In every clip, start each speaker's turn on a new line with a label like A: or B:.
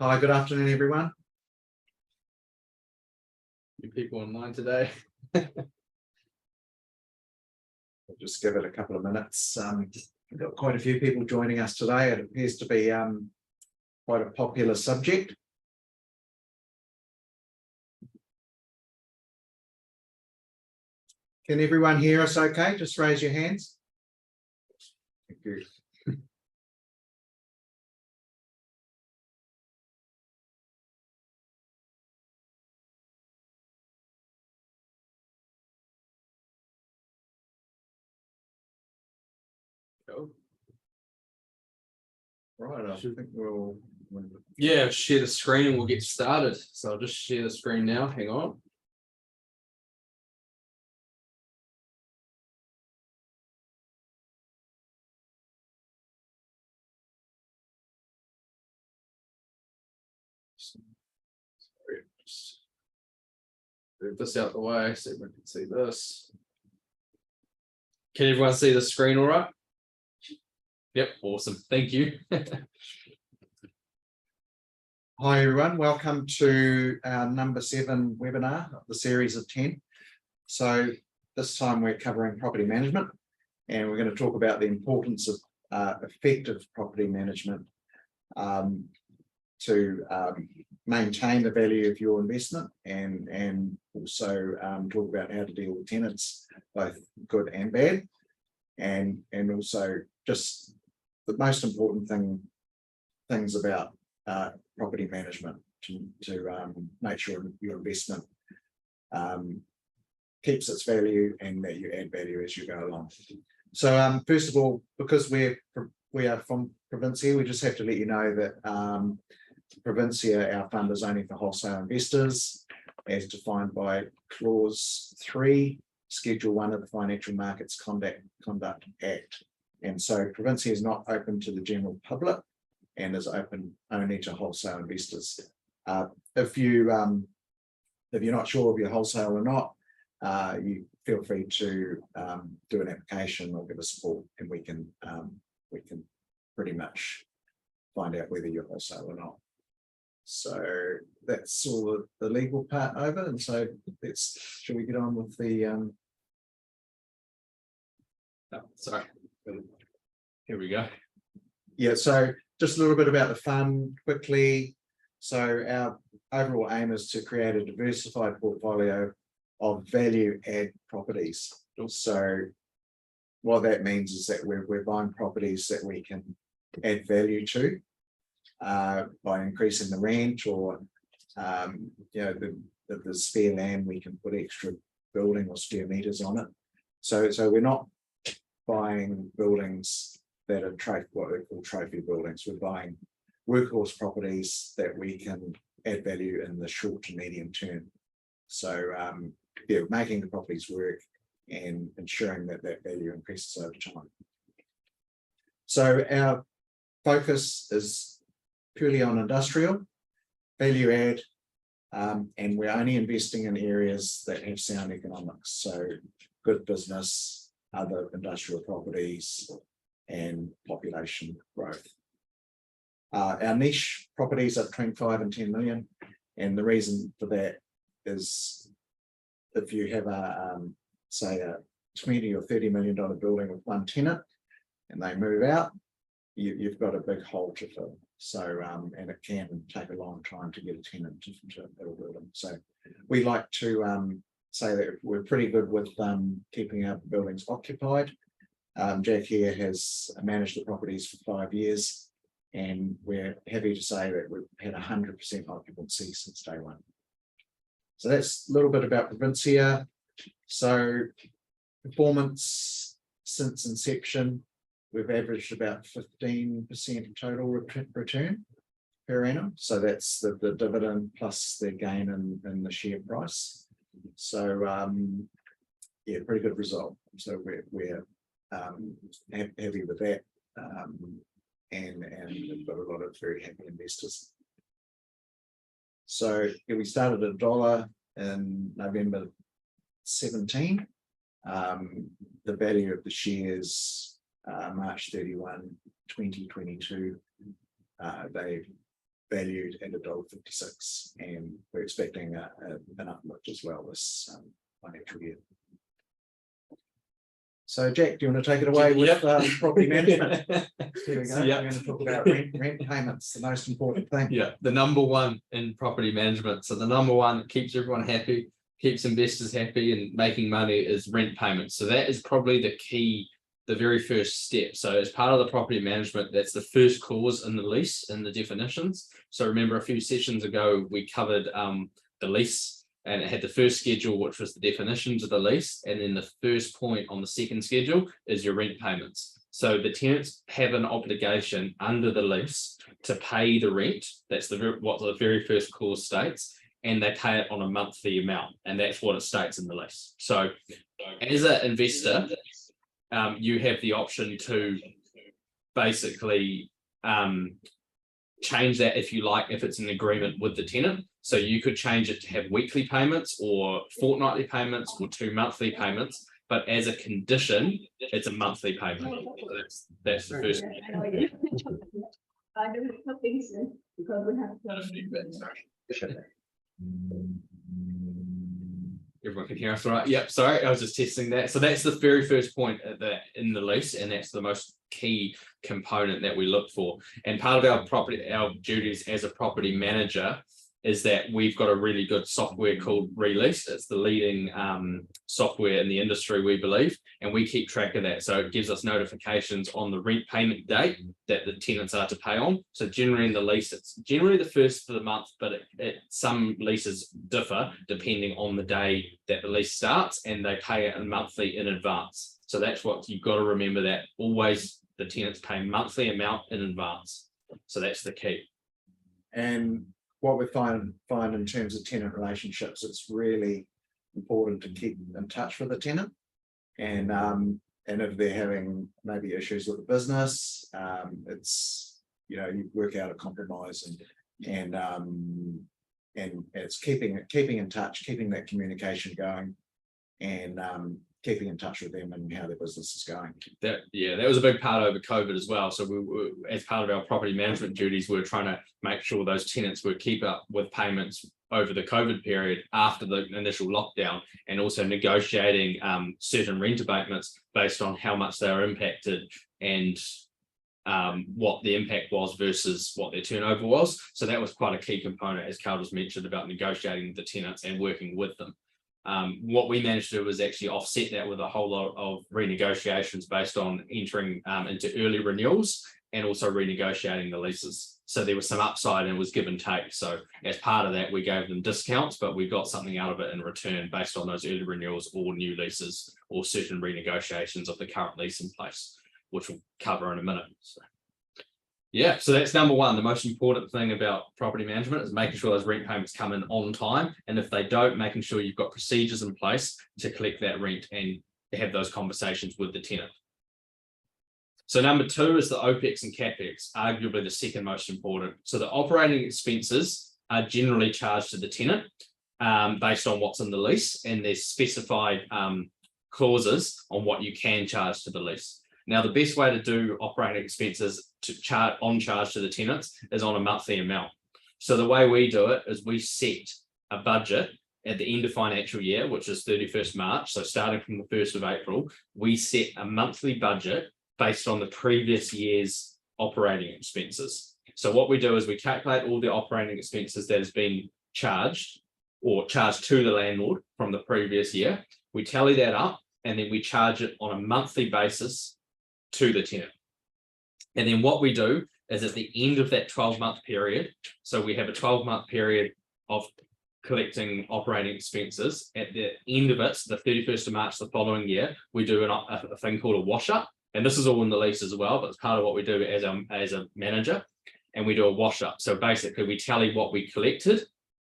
A: Hi, good afternoon, everyone. You people online today. We'll just give it a couple of minutes. We've got quite a few people joining us today. It appears to be quite a popular subject. Can everyone hear us okay? Just raise your hands. Thank you. Go. Right, I think we'll.
B: Yeah, share the screen and we'll get started. So I'll just share the screen now. Hang on. Sorry, just move this out the way so everyone can see this. Can everyone see the screen all right? Yep, awesome. Thank you.
A: Hi everyone, welcome to our number 7 webinar of the series of 10. So this time we're covering property management, and we're going to talk about the importance of effective property management to maintain the value of your investment, and also talk about how to deal with tenants, both good and bad, and also just the most important things about property management to make sure your investment keeps its value and that you add value as you go along. So first of all, because we are from Provincia, we just have to let you know that Provincia, our fund, is only for wholesale investors as defined by clause 3, schedule 1 of the Financial Markets Conduct Act. And so Provincia is not open to the general public and is open only to wholesale investors. If you're not sure if you're wholesale or not, you feel free to do an application or give us a call, and we can pretty much find out whether you're wholesale or not. So that's all the legal part over, and so shall we get on with the
B: Sorry. Here we go.
A: Yeah, so just a little bit about the fund quickly. So our overall aim is to create a diversified portfolio of value add properties. So what that means is that we're buying properties that we can add value to by increasing the rent, or the spare land, we can put extra building or square meters on it. So we're not buying buildings that are what they call trophy buildings. We're buying workhorse properties that we can add value in the short to medium term. So making the properties work and ensuring that value increases over time. So our focus is purely on industrial value add, and we're only investing in areas that have sound economics. So good business, other industrial properties, and population growth. Our niche properties are between 5 and 10 million, and the reason for that is if you have say a $20 or $30 million building with one tenant and they move out, you've got a big hole to fill. So and it can take a long time to get a tenant to fill a building. So we like to say that we're pretty good with keeping our buildings occupied. Jack here has managed the properties for 5 years, and we're happy to say that we've had 100% occupancy since day one. So that's a little bit about Provincia. So performance since inception, we've averaged about 15% total return per annum. So that's the dividend plus the gain in the share price. So yeah, pretty good result. So we're happy with that, and we've got a lot of very happy investors. So yeah, we started at $1 in November 17. The value of the shares March 31, 2022, they've valued at $1.56, and we're expecting an uplift as well this financial year. So Jack, do you want to take it away with property management? Here we go.
B: Yep.
A: We're going to talk about rent payments, the most important thing.
B: Yeah, the number one in property management. So the number one that keeps everyone happy, keeps investors happy and making money is rent payments. So that is probably the key, the very first step. So as part of the property management, that's the first clause in the lease in the definitions. So remember a few sessions ago, we covered the lease, and it had the first schedule, which was the definitions of the lease. And then the first point on the second schedule is your rent payments. So the tenants have an obligation under the lease to pay the rent. That's what the very first clause states. And they pay it on a monthly amount. And that's what it states in the lease. So as an investor, you have the option to basically change that if you like, if it's an agreement with the tenant. So you could change it to have weekly payments or fortnightly payments or 2 monthly payments, but as a condition, it's a monthly payment. So that's the first.
C: I do something because we have
B: Everyone can hear us all right? Yep, sorry, I was just testing that. So that's the very first point in the lease, and that's the most key component that we look for. And part of our duties as a property manager is that we've got a really good software called Release. It's the leading software in the industry, we believe, and we keep track of that. So it gives us notifications on the rent payment date that the tenants are to pay on. So generally in the lease, it's generally the first of the month, but some leases differ depending on the day that the lease starts, and they pay it monthly in advance. So that's what you've got to remember, that always the tenants pay monthly amount in advance. So that's the key.
A: And what we find in terms of tenant relationships, it's really important to keep in touch with the tenant, and if they're having maybe issues with the business, it's, you know, you work out a compromise, and it's keeping in touch, keeping that communication going, and keeping in touch with them and how their business is going.
B: That was a big part over COVID as well. So we were, as part of our property management duties, we were trying to make sure those tenants would keep up with payments over the COVID period after the initial lockdown, and also negotiating certain rent abatements based on how much they were impacted and what the impact was versus what their turnover was. So that was quite a key component, as Carl just mentioned, about negotiating with the tenants and working with them. What we managed to do was actually offset that with a whole lot of renegotiations based on entering into early renewals and also renegotiating the leases. So there was some upside and it was give and take. So as part of that, we gave them discounts, but we got something out of it in return based on those early renewals or new leases or certain renegotiations of the current lease in place, which we'll cover in a minute. So, yeah, so that's number one. The most important thing about property management is making sure those rent payments come in on time. And if they don't, making sure you've got procedures in place to collect that rent and have those conversations with the tenant. So number two is the OPEX and CAPEX, arguably the second most important. So the operating expenses are generally charged to the tenant based on what's in the lease, and there's specified clauses on what you can charge to the lease. Now, the best way to do operating expenses to charge to the tenants is on a monthly amount. So the way we do it is we set a budget at the end of financial year, which is 31st March. So starting from the 1st of April, we set a monthly budget based on the previous year's operating expenses. So what we do is we calculate all the operating expenses that has been charged or charged to the landlord from the previous year. We tally that up, and then we charge it on a monthly basis to the tenant. And then what we do is at the end of that 12-month period, so we have a 12-month period of collecting operating expenses. At the end of it, the 31st of March the following year, we do a thing called a wash up. And this is all in the lease as well, but it's part of what we do as a manager. And we do a wash up. So basically we tally what we collected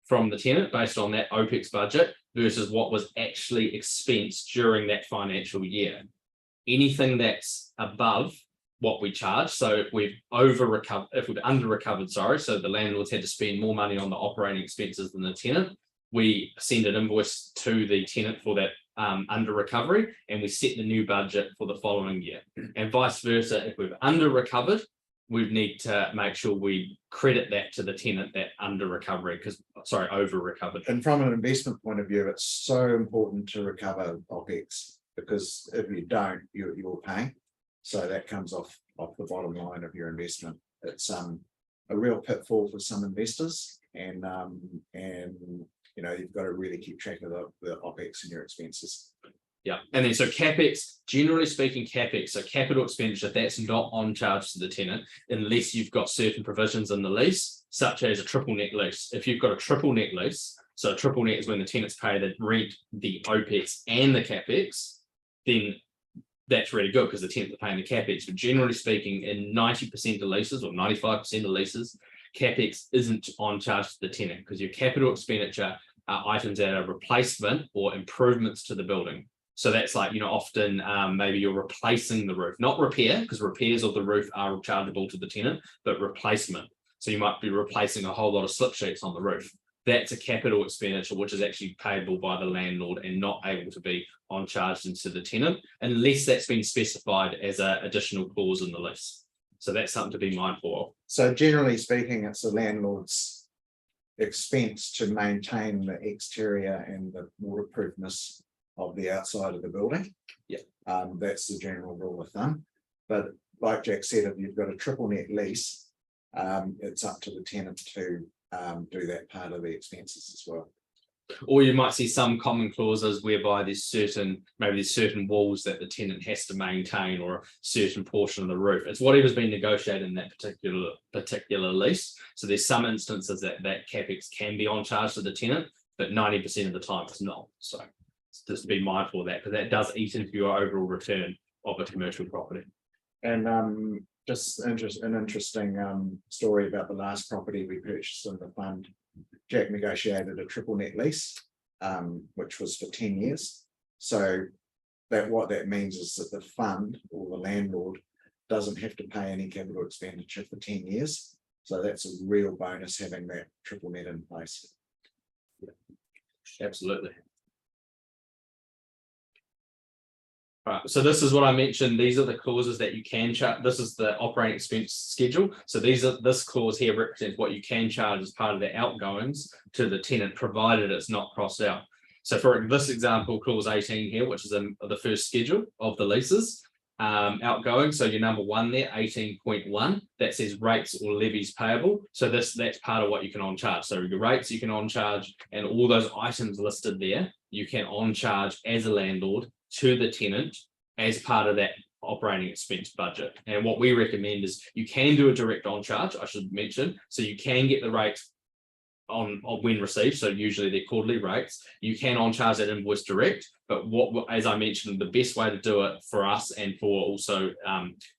B: from the tenant based on that OPEX budget versus what was actually expensed during that financial year. Anything that's above what we charge, so if we've under recovered, so the landlord's had to spend more money on the operating expenses than the tenant, we send an invoice to the tenant for that under recovery, and we set the new budget for the following year. And vice versa, if we've under recovered we need to make sure we credit that to the tenant, that under recovery, over recovered.
A: And from an investment point of view, it's so important to recover OPEX, because if you don't, you're paying. So that comes off the bottom line of your investment. It's a real pitfall for some investors, and you know, you've got to really keep track of the OPEX and your expenses.
B: Yeah, and then so CapEx, generally speaking, CapEx, so capital expenditure, that's not on charge to the tenant unless you've got certain provisions in the lease, such as a triple net lease. If you've got a triple net lease, so a triple net is when the tenants pay the rent, the OPEX, and the CapEx, then that's really good because the tenants are paying the CapEx. But generally speaking, in 90% of leases or 95% of leases, CapEx isn't on charge to the tenant, because your capital expenditure are items that are replacement or improvements to the building. So that's like, you know, often maybe you're replacing the roof, not repair, because repairs of the roof are chargeable to the tenant, but replacement. So you might be replacing a whole lot of slip sheets on the roof. That's a capital expenditure, which is actually payable by the landlord and not able to be on charge into the tenant, unless that's been specified as an additional clause in the lease. So that's something to be mindful of.
A: So generally speaking, it's the landlord's expense to maintain the exterior and the waterproofness of the outside of the building.
B: Yeah.
A: That's the general rule of thumb. But like Jack said, if you've got a triple net lease, it's up to the tenant to do that part of the expenses as well.
B: Or you might see some common clauses whereby there's certain walls that the tenant has to maintain, or a certain portion of the roof. It's whatever's been negotiated in that particular lease. So there's some instances that CapEx can be on charge to the tenant, but 90% of the time it's not. So just to be mindful of that, because that does eat into your overall return of a commercial property.
A: And just an interesting story about the last property we purchased in the fund. Jack negotiated a triple net lease, which was for 10 years. So what that means is that the fund or the landlord doesn't have to pay any capital expenditure for 10 years. So that's a real bonus, having that triple net in place.
B: Absolutely. Right, so this is what I mentioned. These are the clauses that you can charge. This is the operating expense schedule. So this clause here represents what you can charge as part of the outgoings to the tenant, provided it's not crossed out. So for this example, clause 18 here, which is in the first schedule of the leases, outgoing. So your number one there, 18.1, that says rates or levies payable. So that's part of what you can on charge. So your rates you can on charge, and all those items listed there, you can on charge as a landlord to the tenant as part of that operating expense budget. And what we recommend is you can do a direct on charge, I should mention, so you can get the rates on when received. So usually they're quarterly rates. You can on charge that invoice direct, but as I mentioned, the best way to do it for us and for also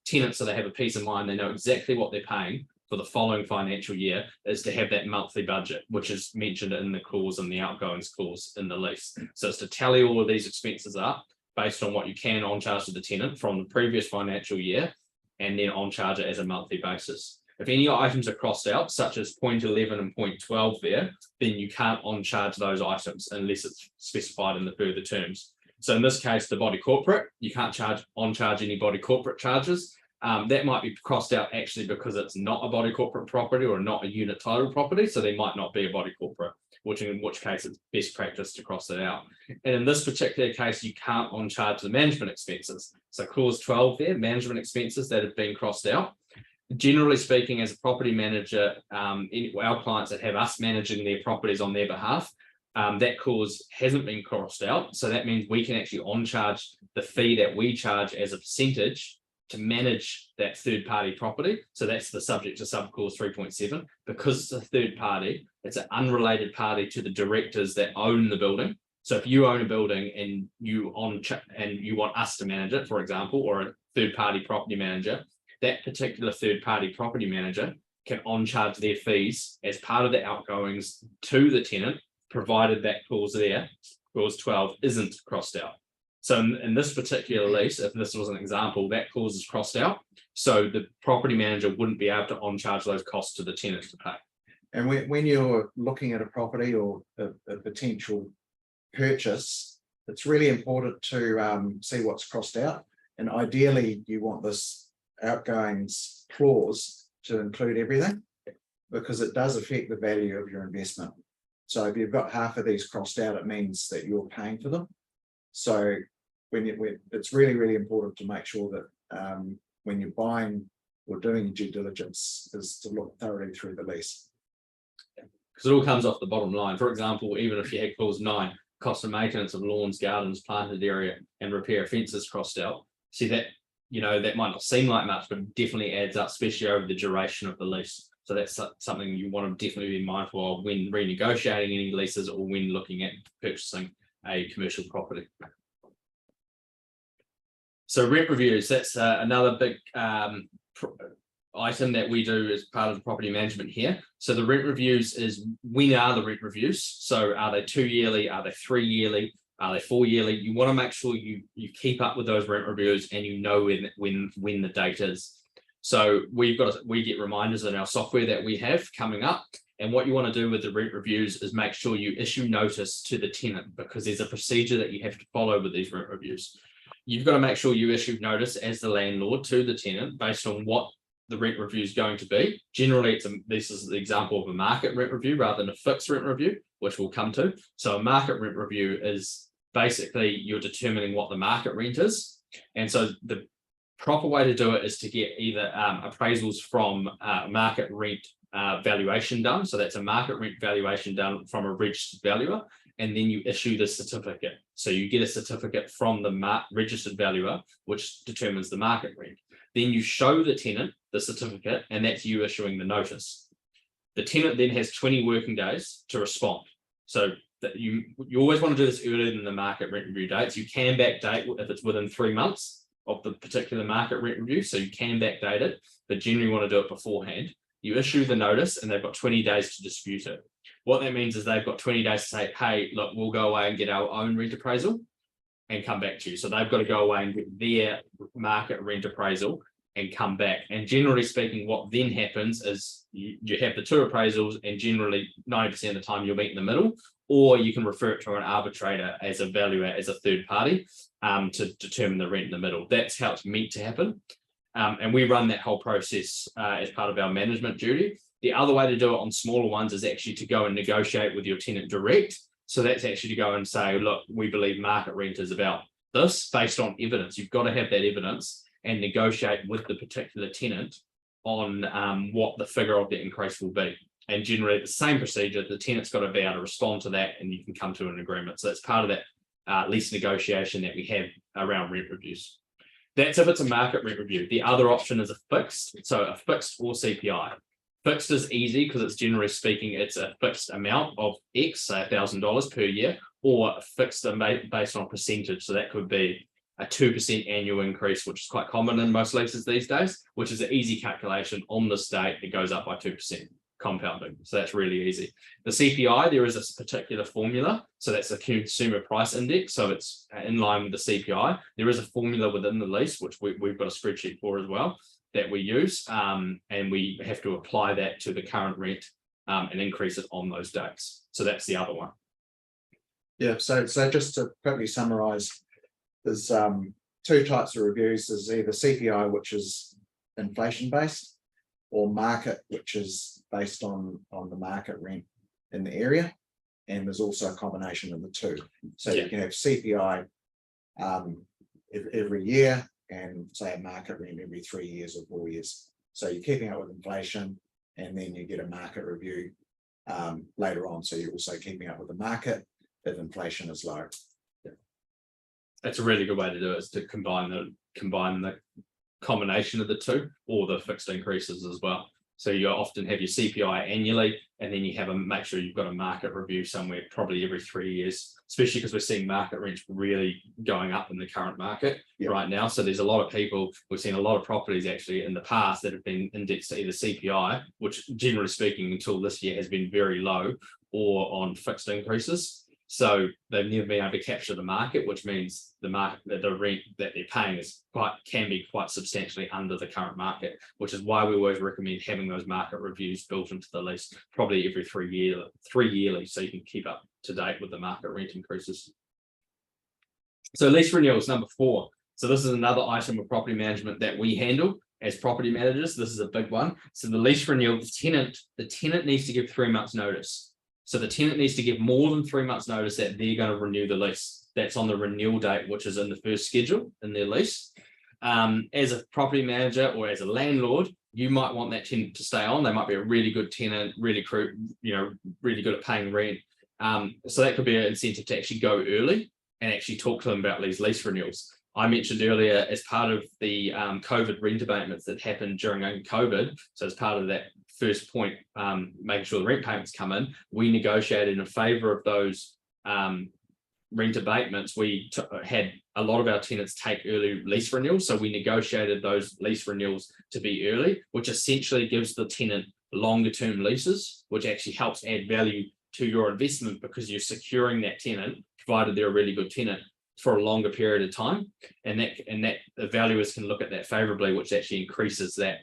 B: tenants, so they have a peace of mind, they know exactly what they're paying for the following financial year, is to have that monthly budget, which is mentioned in the clause and the outgoings clause in the lease. So it's to tally all of these expenses up based on what you can on charge to the tenant from the previous financial year, and then on charge it as a monthly basis. If any items are crossed out, such as point 11 and point 12 there, then you can't on charge those items unless it's specified in the further terms. So in this case, the body corporate, you can't on charge any body corporate charges. That might be crossed out actually because it's not a body corporate property or not a unit title property, so there might not be a body corporate, in which case it's best practice to cross it out. And in this particular case, you can't on charge the management expenses. So clause 12 there, management expenses that have been crossed out. Generally speaking, as a property manager, our clients that have us managing their properties on their behalf, that clause hasn't been crossed out. So that means we can actually on charge the fee that we charge as a percentage to manage that third party property. So that's the subject to subclause 3.7. Because it's a third party, it's an unrelated party to the directors that own the building. So if you own a building and you want us to manage it, for example, or a third party property manager, that particular third party property manager can on charge their fees as part of the outgoings to the tenant, provided that clause there, clause 12, isn't crossed out. So in this particular lease, if this was an example, that clause is crossed out. So the property manager wouldn't be able to on charge those costs to the tenants to pay.
A: And when you're looking at a property or a potential purchase, it's really important to see what's crossed out. And ideally, you want this outgoings clause to include everything, because it does affect the value of your investment. So if you've got half of these crossed out, it means that you're paying for them. So it's really, really important to make sure that when you're buying or doing your due diligence is to look thoroughly through the lease.
B: Because it all comes off the bottom line. For example, even if you had clause 9, cost of maintenance of lawns, gardens, planted area, and repair fences crossed out. See that, that might not seem like much, but it definitely adds up, especially over the duration of the lease. So that's something you want to definitely be mindful of when renegotiating any leases or when looking at purchasing a commercial property. So rent reviews, that's another big item that we do as part of the property management here. So the rent reviews is, when are the rent reviews? So are they 2 yearly? Are they 3 yearly? Are they 4 yearly? You want to make sure you keep up with those rent reviews and you know when the date is. So we get reminders in our software that we have coming up. And what you want to do with the rent reviews is make sure you issue notice to the tenant, because there's a procedure that you have to follow with these rent reviews. You've got to make sure you issue notice as the landlord to the tenant based on what the rent review is going to be. Generally, this is the example of a market rent review rather than a fixed rent review, which we'll come to. So a market rent review is basically you're determining what the market rent is. And so the proper way to do it is to get either appraisals from market rent valuation done. So that's a market rent valuation done from a registered valuer, and then you issue the certificate. So you get a certificate from the registered valuer, which determines the market rent. Then you show the tenant the certificate, and that's you issuing the notice. The tenant then has 20 working days to respond. So that you always want to do this earlier than the market rent review dates. You can backdate if it's within 3 months of the particular market rent review, so you can backdate it, but generally want to do it beforehand. You issue the notice and they've got 20 days to dispute it. What that means is they've got 20 days to say, hey, look, we'll go away and get our own rent appraisal and come back to you. So they've got to go away and get their market rent appraisal and come back. And generally speaking, what then happens is you have the 2 appraisals, and generally 90% of the time you'll meet in the middle, or you can refer it to an arbitrator as a valuer, as a third party, to determine the rent in the middle. That's how it's meant to happen. And we run that whole process as part of our management duty. The other way to do it on smaller ones is actually to go and negotiate with your tenant direct. So that's actually to go and say, look, we believe market rent is about this based on evidence. You've got to have that evidence and negotiate with the particular tenant on what the figure of the increase will be. And generally the same procedure, the tenant's got to be able to respond to that, and you can come to an agreement. So it's part of that lease negotiation that we have around rent reviews. That's if it's a market rent review. The other option is a fixed. So a fixed or CPI. Fixed is easy because it's generally speaking, it's a fixed amount of X, say $1,000 per year, or a fixed based on percentage. So that could be a 2% annual increase, which is quite common in most leases these days, which is an easy calculation. On this date, it goes up by 2%. Compounding. So that's really easy. The CPI, there is a particular formula. So that's a consumer price index. So it's in line with the CPI. There is a formula within the lease, which we've got a spreadsheet for as well, that we use. And we have to apply that to the current rent and increase it on those dates. So that's the other one.
A: Yeah, so just to quickly summarize, there's 2 types of reviews. There's either CPI, which is inflation based, or market, which is based on the market rent in the area. And there's also a combination of the 2. So you can have CPI every year, and say a market rent every 3 years or 4 years. So you're keeping up with inflation, and then you get a market review later on. So you're also keeping up with the market if inflation is low.
B: That's a really good way to do it, is to combine the combination of the 2, or the fixed increases as well. So you often have your CPI annually, and then you have make sure you've got a market review somewhere probably every 3 years, especially because we're seeing market rents really going up in the current market right now. So there's a lot of people, we've seen a lot of properties actually in the past that have been indexed to either CPI, which generally speaking until this year has been very low, or on fixed increases. So they've never been able to capture the market, which means the rent that they're paying can be quite substantially under the current market, which is why we always recommend having those market reviews built into the lease, probably every 3 yearly, so you can keep up to date with the market rent increases. So lease renewals, number 4. So this is another item of property management that we handle. as property managers, this is a big one. So the lease renewal, the tenant needs to give 3 months notice. So the tenant needs to give more than 3 months notice that they're going to renew the lease. That's on the renewal date, which is in the first schedule in their lease. As a property manager or as a landlord, you might want that tenant to stay on. They might be a really good tenant, really good at paying rent. So that could be an incentive to actually go early and actually talk to them about these lease renewals. I mentioned earlier, as part of the COVID rent abatements that happened during COVID, so as part of that first point, making sure the rent payments come in, we negotiated in favor of those rent abatements. We had a lot of our tenants take early lease renewals, so we negotiated those lease renewals to be early, which essentially gives the tenant longer term leases, which actually helps add value to your investment because you're securing that tenant, provided they're a really good tenant, for a longer period of time, and that the valuers can look at that favorably, which actually increases that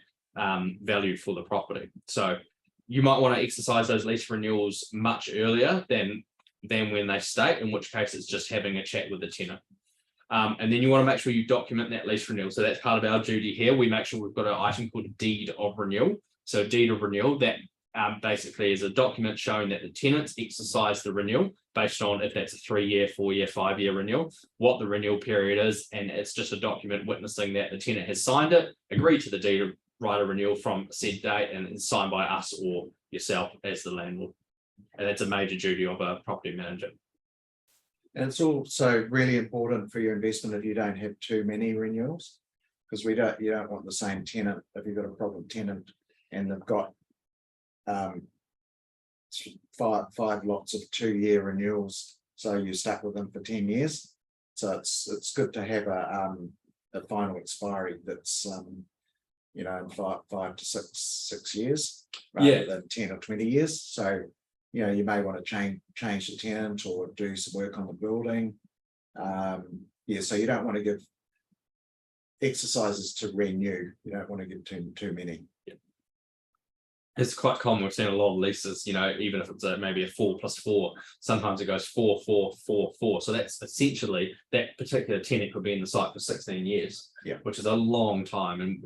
B: value for the property. So you might want to exercise those lease renewals much earlier than when they state, in which case it's just having a chat with the tenant. And then you want to make sure you document that lease renewal. So that's part of our duty here. We make sure we've got an item called deed of renewal. So deed of renewal, that basically is a document showing that the tenants exercise the renewal based on if that's a 3-year, 4-year, 5-year renewal, what the renewal period is, and it's just a document witnessing that the tenant has signed it, agreed to the deed of right of renewal from said date, and it's signed by us or yourself as the landlord. And that's a major duty of a property manager.
A: And it's also really important for your investment if you don't have too many renewals, because you don't want the same tenant. If you've got a problem tenant and they've got five lots of 2-year renewals, so you're stuck with them for 10 years. So it's good to have a final expiry that's 5 to 6 years rather than 10 or 20 years. So you may want to change the tenant or do some work on the building. So you don't want to give exercises to renew. You don't want to give too many.
B: It's quite common. We've seen a lot of leases, even if it's maybe a 4+4, sometimes it goes 4, 4, 4, 4. So that's essentially that particular tenant could be in the site for 16 years, which is a long time. And,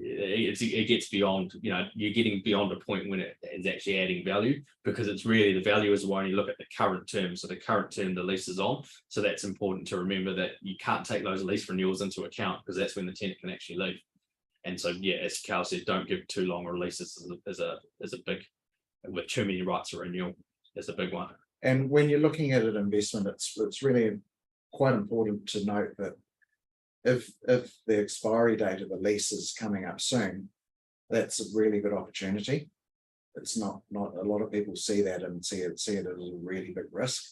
B: it gets beyond, you're getting beyond a point when it is actually adding value, because it's really the valuers will only look at the current term. So the current term the lease is on. So that's important to remember, that you can't take those lease renewals into account, because that's when the tenant can actually leave. And so, as Cal said, don't give too long releases as a big, with too many rights of renewal is a big one.
A: And when you're looking at an investment, it's really quite important to note that if the expiry date of the lease is coming up soon, that's a really good opportunity. It's not a lot of people see that and see it as a really big risk,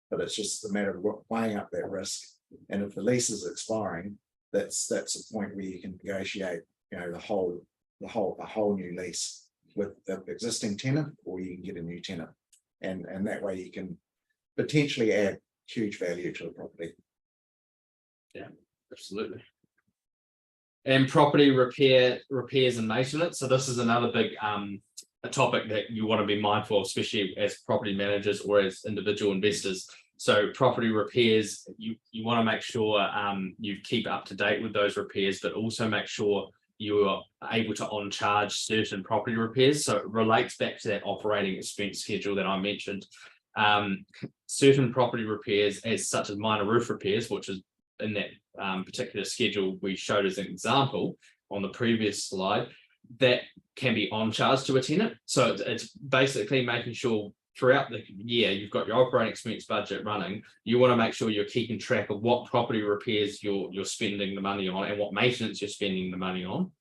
A: but it's just a matter of weighing up that risk. And if the lease is expiring, that's a point where you can negotiate a whole new lease with the existing tenant, or you can get a new tenant, and that way you can potentially add huge value to the property.
B: Yeah, absolutely. And property repairs and maintenance. So this is another big a topic that you want to be mindful of, especially as property managers or as individual investors. So property repairs, you want to make sure you keep up to date with those repairs, but also make sure you are able to on-charge certain property repairs. So it relates back to that operating expense schedule that I mentioned. Certain property repairs, as such as minor roof repairs, which is in that particular schedule we showed as an example on the previous slide, that can be on-charged to a tenant. So it's basically making sure throughout the year you've got your operating expense budget running. You want to make sure you're keeping track of what property repairs you're spending the money on and what maintenance you're spending the money on.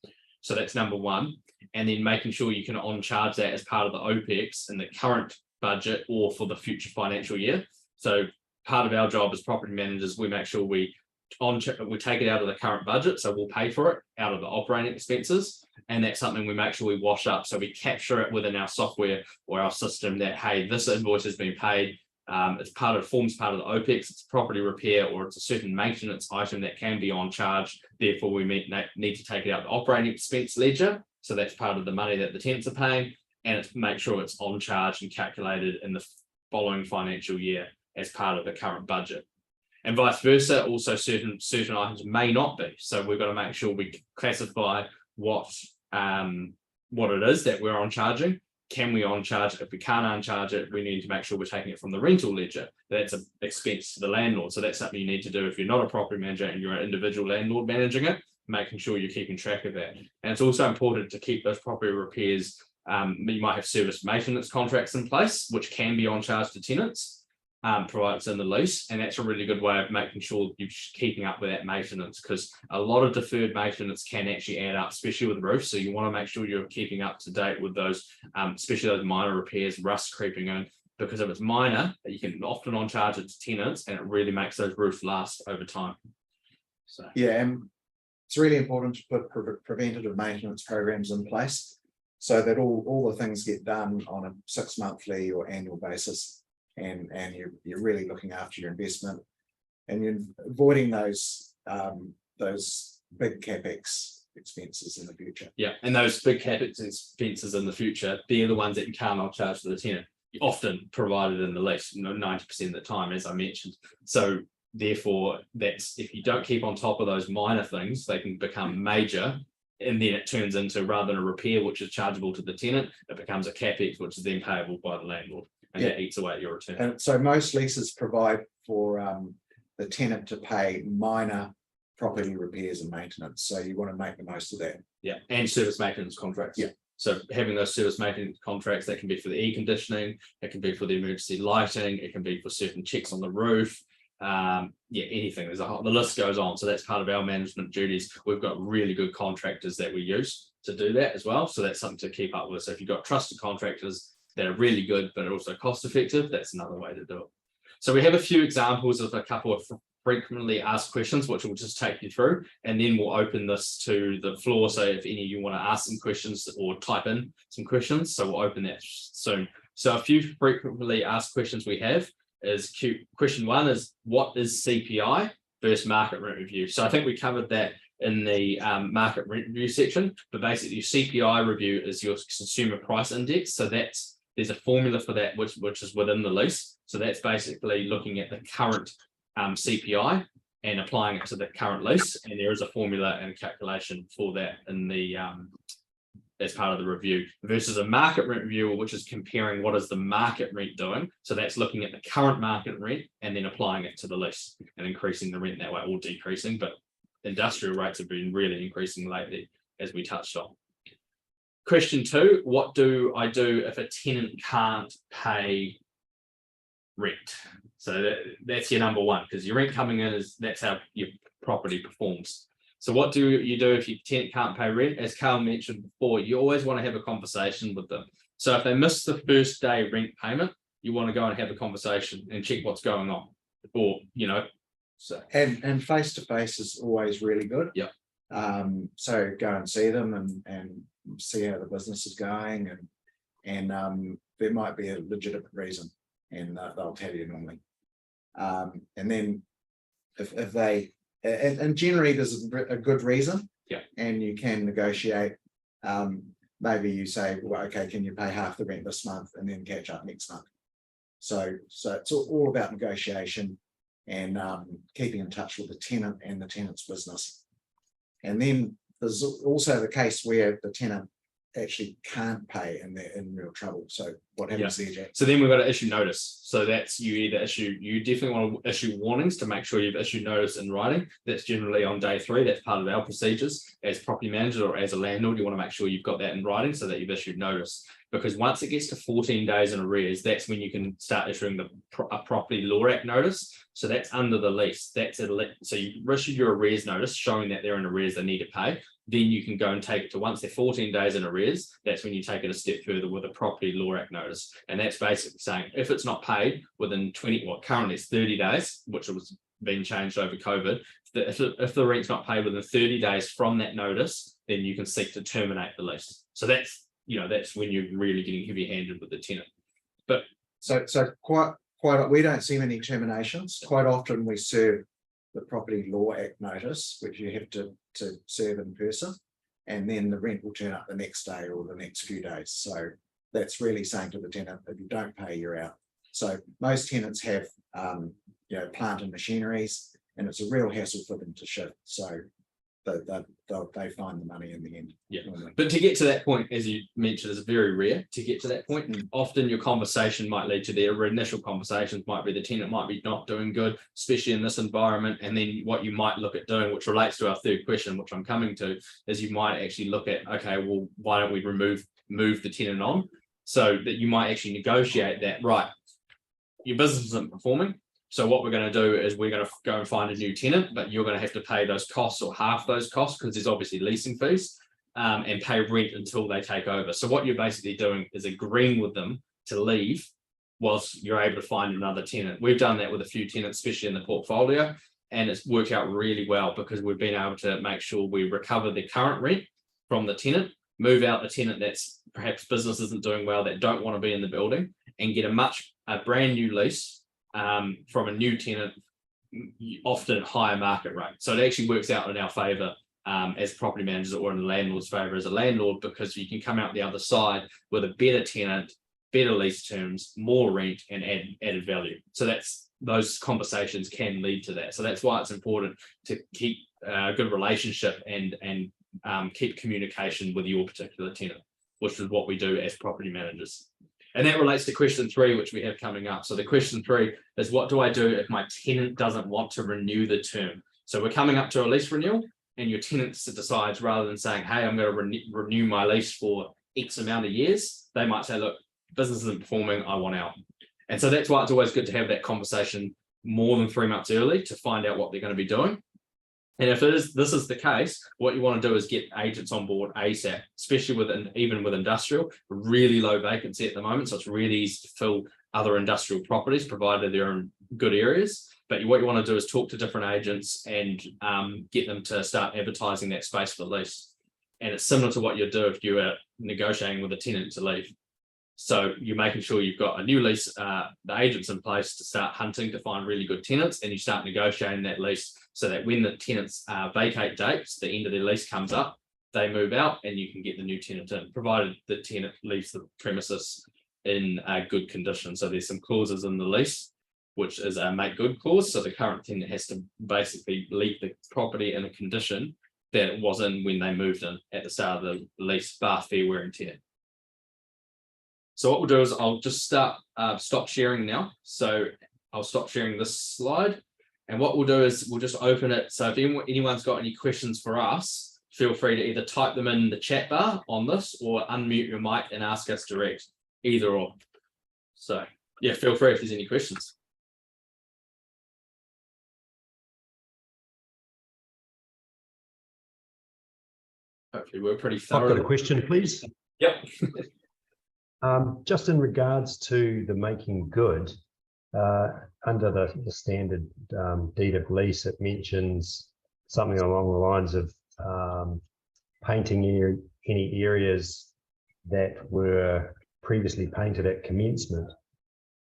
B: So that's number one. And then making sure you can on-charge that as part of the OPEX in the current budget or for the future financial year. So part of our job as property managers, we make sure we take it out of the current budget, so we'll pay for it out of the operating expenses, and that's something we make sure we wash up, so we capture it within our software or our system that, hey, this invoice has been paid. Forms part of the OPEX. It's property repair, or it's a certain maintenance item that can be on charge. Therefore, we need to take it out the operating expense ledger, so that's part of the money that the tenants are paying, and it's make sure it's on charge and calculated in the following financial year as part of the current budget. And vice versa, also certain items may not be. So we've got to make sure we classify what it is that we're on charging. Can we on charge? If we can't uncharge it, we need to make sure we're taking it from the rental ledger. That's an expense to the landlord. So that's something you need to do if you're not a property manager and you're an individual landlord managing it, making sure you're keeping track of that. And it's also important to keep those property repairs. You might have service maintenance contracts in place, which can be on charge to tenants, provided it's in the lease. And that's a really good way of making sure you're keeping up with that maintenance, because a lot of deferred maintenance can actually add up, especially with roofs. So you want to make sure you're keeping up to date with those, especially those minor repairs, rust creeping in, because if it's minor, you can often on charge it to tenants, and it really makes those roofs last over time. So
A: Yeah, and it's really important to put preventative maintenance programs in place so that all the things get done on a 6 monthly or annual basis, and you're really looking after your investment, and you're avoiding those big capex expenses in the future.
B: yeah, and those big capex expenses in the future, they're the ones that you can't on charge to the tenant, often provided in the lease, 90% of the time, as I mentioned. So therefore, that's, if you don't keep on top of those minor things, they can become major, and then it turns into, rather than a repair which is chargeable to the tenant, it becomes a capex which is then payable by the landlord, and that eats away at your return.
A: And so most leases provide for the tenant to pay minor property repairs and maintenance. So you want to make the most of that.
B: Yeah, and service maintenance contracts.
A: Yeah.
B: So having those service maintenance contracts, that can be for the air conditioning, it can be for the emergency lighting, it can be for certain checks on the roof. Yeah, anything. The list goes on. So that's part of our management duties. We've got really good contractors that we use to do that as well. So that's something to keep up with. So if you've got trusted contractors that are really good, but are also cost effective, that's another way to do it. So we have a few examples of a couple of frequently asked questions, which we'll just take you through, and then we'll open this to the floor. So if any of you want to ask some questions or type in some questions, so we'll open that soon. So a few frequently asked questions we have is question one is, what is CPI versus market rent review? So I think we covered that in the market rent review section, but basically your CPI review is your consumer price index. So there's a formula for that which is within the lease. So that's basically looking at the current CPI and applying it to the current lease, and there is a formula and a calculation for that in the as part of the review, versus a market rent review, which is comparing what is the market rent doing. So that's looking at the current market rent and then applying it to the lease and increasing the rent that way, or decreasing, but industrial rates have been really increasing lately, as we touched on. Question two, what do I do if a tenant can't pay rent? So that's your number one, because your rent coming in that's how your property performs. So what do you do if your tenant can't pay rent? As Carl mentioned before, you always want to have a conversation with them. So if they miss the first day rent payment, you want to go and have a conversation and check what's going on, or so.
A: And face to face is always really good.
B: Yeah.
A: So go and see them and see how the business is going, and there might be a legitimate reason, and they'll tell you normally. And then if they, and generally there's a good reason,
B: yeah,
A: and you can negotiate. Maybe you say, well, okay, can you pay half the rent this month and then catch up next month? So it's all about negotiation and keeping in touch with the tenant and the tenant's business. And then there's also the case where the tenant actually can't pay and they're in real trouble. So what happens there, Jack?
B: So then we've got to issue notice. So that's you definitely want to issue warnings to make sure you've issued notice in writing. That's generally on day 3. That's part of our procedures as property manager or as a landlord. You want to make sure you've got that in writing so that you've issued notice. Because once it gets to 14 days in arrears, that's when you can start issuing a Property Law Act notice. So that's under the lease. So you issued your arrears notice showing that they're in arrears, they need to pay. Then you can go and take it to, once they're 14 days in arrears, that's when you take it a step further with a Property Law Act notice. And that's basically saying if it's not paid within 20, well, currently it's 30 days, which was being changed over COVID. If the rent's not paid within 30 days from that notice, then you can seek to terminate the lease. So that's when you're really getting heavy-handed with the tenant. But
A: so quite we don't see many terminations. Quite often we serve the Property Law Act notice, which you have to serve in person, and then the rent will turn up the next day or the next few days. So that's really saying to the tenant, if you don't pay, you're out. So most tenants have plant and machineries, and it's a real hassle for them to shift. So they find the money in the end.
B: Yeah.
A: normally.
B: But to get to that point, as you mentioned, is very rare to get to that point. And often your conversation might lead to their initial conversations might be the tenant might be not doing good, especially in this environment. And then what you might look at doing, which relates to our third question, which I'm coming to, is you might actually look at, okay, well, why don't we move the tenant on? So that you might actually negotiate that, right? Your business isn't performing. So what we're going to do is we're going to go and find a new tenant, but you're going to have to pay those costs or half those costs because there's obviously leasing fees and pay rent until they take over. So what you're basically doing is agreeing with them to leave whilst you're able to find another tenant. We've done that with a few tenants, especially in the portfolio, and it's worked out really well because we've been able to make sure we recover the current rent from the tenant, move out a tenant that's perhaps business isn't doing well, that don't want to be in the building, and get a brand new lease from a new tenant, often higher market rate. So it actually works out in our favour as property managers, or in the landlord's favour as a landlord, because you can come out the other side with a better tenant, better lease terms, more rent, and added value. So those conversations can lead to that. So that's why it's important to keep a good relationship and keep communication with your particular tenant, which is what we do as property managers. And that relates to question 3, which we have coming up. So the question 3 is, what do I do if my tenant doesn't want to renew the term? So we're coming up to a lease renewal, and your tenant decides, rather than saying, hey, I'm going to renew my lease for X amount of years, they might say, look, business isn't performing, I want out. And so that's why it's always good to have that conversation more than 3 months early to find out what they're going to be doing. And if this is the case, what you want to do is get agents on board ASAP, especially even with industrial, really low vacancy at the moment. So it's really easy to fill other industrial properties, provided they're in good areas. But what you want to do is talk to different agents and get them to start advertising that space for lease. And it's similar to what you do if you are negotiating with a tenant to leave. So you're making sure you've got a new lease, the agents in place to start hunting to find really good tenants, and you start negotiating that lease so that when the tenants vacate dates, the end of their lease comes up, they move out and you can get the new tenant in, provided the tenant leaves the premises in good condition. So there's some clauses in the lease, which is a make good clause. So the current tenant has to basically leave the property in a condition that it was in when they moved in at the start of the lease, bar fair wear and tear. So what we'll do is I'll just stop sharing now. So I'll stop sharing this slide. And what we'll do is we'll just open it. So if anyone's got any questions for us, feel free to either type them in the chat bar on this or unmute your mic and ask us direct, either or. So yeah, feel free if there's any questions. Hopefully we're pretty thorough.
D: I've got a question, please.
B: Yep.
D: Just in regards to the making good, under the standard deed of lease, it mentions something along the lines of painting any areas that were previously painted at commencement.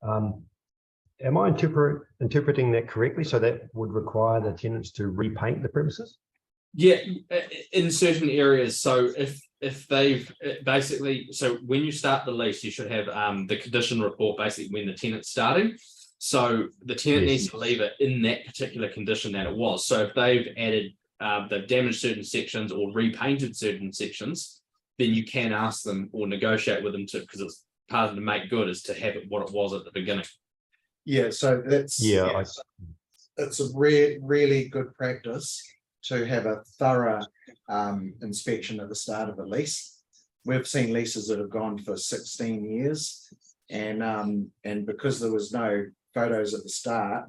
D: Am I interpreting that correctly? So that would require the tenants to repaint the premises?
B: Yeah, in certain areas. So if they've basically, so when you start the lease, you should have the condition report basically when the tenant's starting. So the tenant needs to leave it in that particular condition that it was. So if they've added, they've damaged certain sections or repainted certain sections, then you can ask them or negotiate with them to, because it's part of the make good is to have it what it was at the beginning.
A: Yeah, so that's it's a really good practice to have a thorough inspection at the start of a lease. We've seen leases that have gone for 16 years, and because there was no photos at the start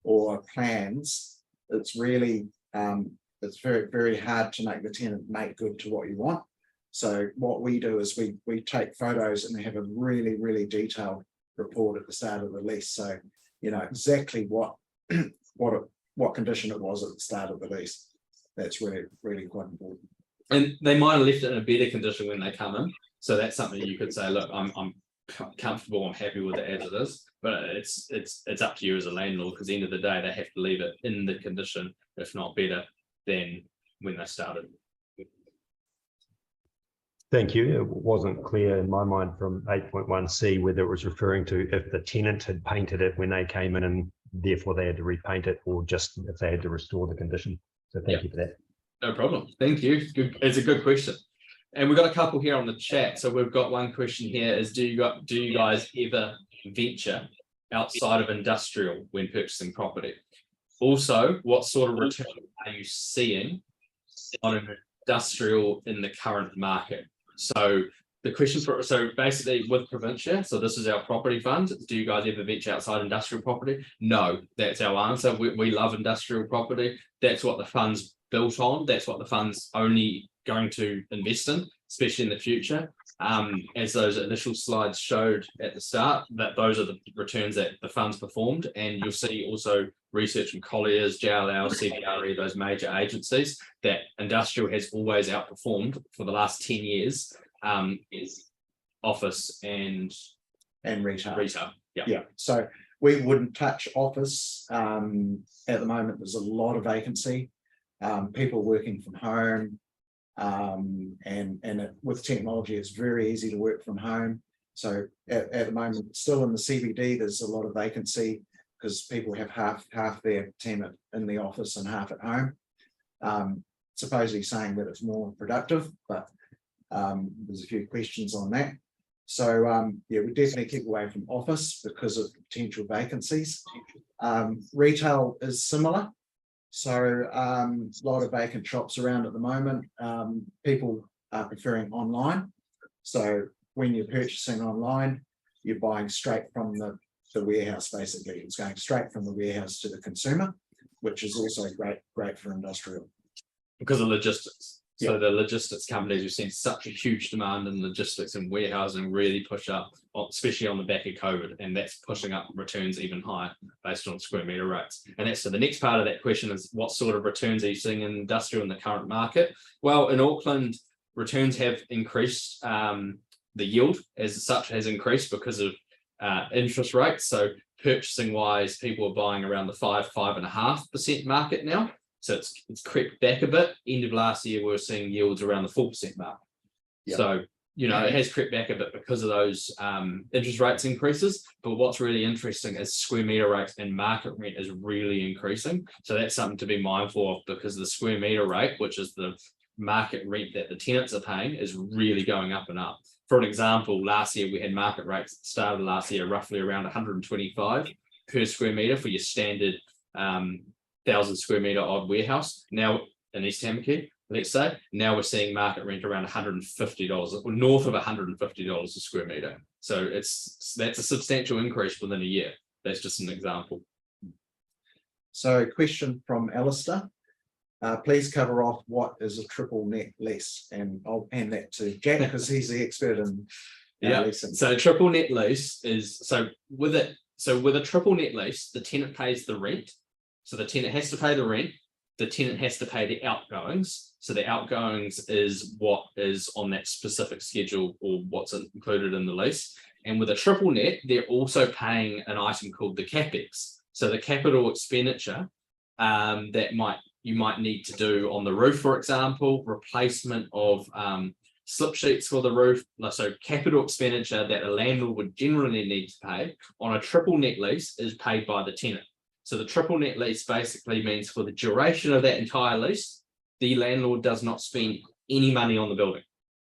A: or plans, it's really it's very hard to make the tenant make good to what you want. So what we do is we take photos and have a really detailed report at the start of the lease, so you know exactly what condition it was at the start of the lease. That's really quite important.
B: And they might have left it in a better condition when they come in. So that's something you could say, look, I'm comfortable, I'm happy with it as it is. But it's up to you as a landlord, because at the end of the day, they have to leave it in the condition, if not better, than when they started.
D: Thank you. It wasn't clear in my mind from 8.1c whether it was referring to if the tenant had painted it when they came in and therefore they had to repaint it, or just if they had to restore the condition. So thank you for that.
B: No problem. Thank you. Good. It's a good question. And we've got a couple here on the chat. So we've got one question here is do you guys ever venture outside of industrial when purchasing property? Also, what sort of return are you seeing on an industrial in the current market? So the question so basically with Provincia, so this is our property fund. Do you guys ever venture outside industrial property? No, that's our answer. We love industrial property. That's what the fund's built on. That's what the fund's only going to invest in, especially in the future. As those initial slides showed at the start, that those are the returns that the fund's performed. And you'll see also research from Colliers, JLL, CBRE, those major agencies, that industrial has always outperformed for the last 10 years. Is office and retail. Yeah.
A: So we wouldn't touch office. At the moment, there's a lot of vacancy. People working from home. With technology, it's very easy to work from home. So at the moment, still in the CBD, there's a lot of vacancy because people have half their team in the office and half at home. Supposedly saying that it's more productive, but there's a few questions on that. So yeah, we definitely keep away from office because of potential vacancies. Retail is similar. So a lot of vacant shops around at the moment. People are preferring online. So when you're purchasing online, you're buying straight from the warehouse, basically. It's going straight from the warehouse to the consumer, which is also great for industrial.
B: Because of logistics. So the logistics companies, we've seen such a huge demand in logistics and warehousing really push up, especially on the back of COVID, and that's pushing up returns even higher based on square meter rates. And that's so the next part of that question is what sort of returns are you seeing in industrial in the current market? Well, in Auckland, returns have increased. The yield as such has increased because of interest rates. So purchasing wise, people are buying around the 5.5% market now. So it's crept back a bit. End of last year, we were seeing yields around the 4% mark. Yep. So, it has crept back a bit because of those interest rates increases. But what's really interesting is square meter rates and market rent is really increasing. So that's something to be mindful of because the square meter rate, which is the market rent that the tenants are paying, is really going up and up. For an example, last year we had market rates at the start of last year, roughly around 125 per square meter for your standard 1,000 square meter odd warehouse. Now in East Tamaki, let's say, now we're seeing market rent around $150 or north of $150 a square meter. So that's a substantial increase within a year. That's just an example.
A: So question from Alistair. Please cover off what is a triple net lease, and I'll hand that to Jack because he's the expert in leasing.
B: So triple net lease is with a triple net lease, the tenant pays the rent. So the tenant has to pay the rent, the tenant has to pay the outgoings. So the outgoings is what is on that specific schedule or what's included in the lease. And with a triple net, they're also paying an item called the CapEx. So the capital expenditure you might need to do on the roof, for example, replacement of slip sheets for the roof. So capital expenditure that a landlord would generally need to pay on a triple net lease is paid by the tenant. So the triple net lease basically means for the duration of that entire lease, the landlord does not spend any money on the building.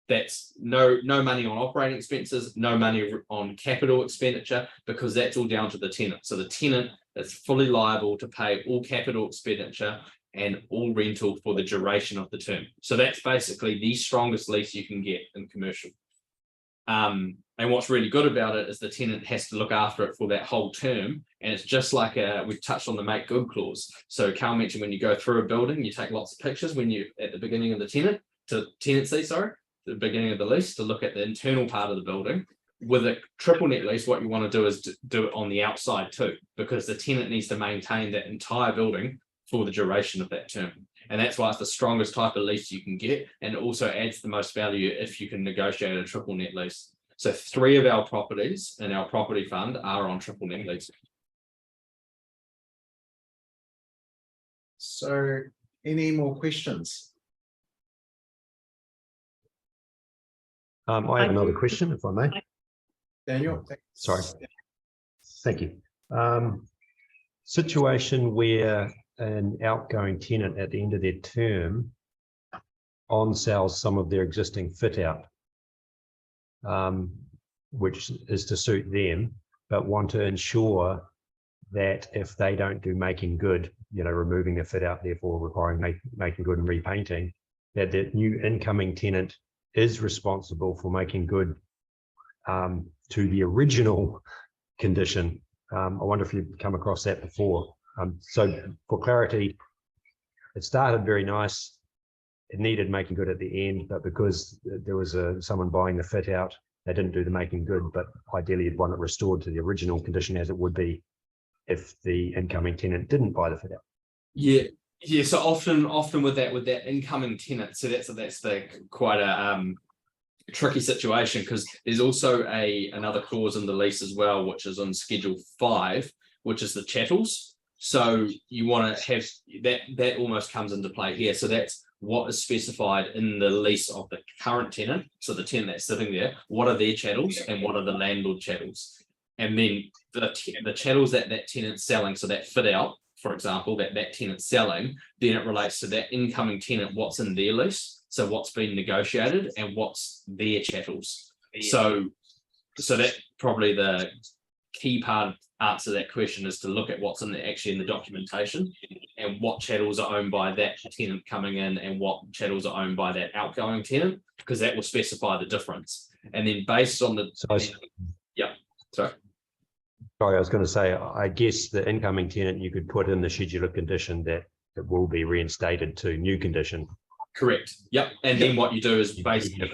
B: That's no money on operating expenses, no money on capital expenditure, because that's all down to the tenant. So the tenant is fully liable to pay all capital expenditure and all rental for the duration of the term. So that's basically the strongest lease you can get in commercial. And what's really good about it is the tenant has to look after it for that whole term. And it's just like we've touched on the make good clause. So Carl mentioned when you go through a building, you take lots of pictures when you at the beginning of the tenancy, the beginning of the lease to look at the internal part of the building. With a triple net lease, what you want to do is do it on the outside too, because the tenant needs to maintain that entire building for the duration of that term. And that's why it's the strongest type of lease you can get, and it also adds the most value if you can negotiate a triple net lease. So 3 of our properties in our property fund are on triple net lease.
A: So any more questions?
D: I have another question, if I may.
A: Daniel?
D: Sorry. Thank you. Situation where an outgoing tenant at the end of their term on sells some of their existing fit out, which is to suit them, but want to ensure that if they don't do making good, removing the fit out, therefore requiring making good and repainting, that the new incoming tenant is responsible for making good to the original condition. I wonder if you've come across that before. So for clarity, it started very nice. It needed making good at the end, but because there was someone buying the fit out, they didn't do the making good, but ideally you'd want it restored to the original condition as it would be if the incoming tenant didn't buy the fit out.
B: Yeah. So often with that incoming tenant, so that's the quite a tricky situation, because there's also another clause in the lease as well, which is on Schedule 5, which is the chattels. So you want to have that almost comes into play here. So that's what is specified in the lease of the current tenant. So the tenant that's sitting there, what are their chattels and what are the landlord chattels? And then the chattels that tenant's selling, so that fit out, for example, that tenant's selling, then it relates to that incoming tenant, what's in their lease, so what's been negotiated and what's their chattels. So that probably the key part answer that question is to look at what's actually in the documentation and what chattels are owned by that tenant coming in and what chattels are owned by that outgoing tenant, because that will specify the difference. And then based on the
D: Sorry, I was going to say, I guess the incoming tenant, you could put in the schedule of condition that it will be reinstated to new condition.
B: Correct. Yep. And then what you do is basically,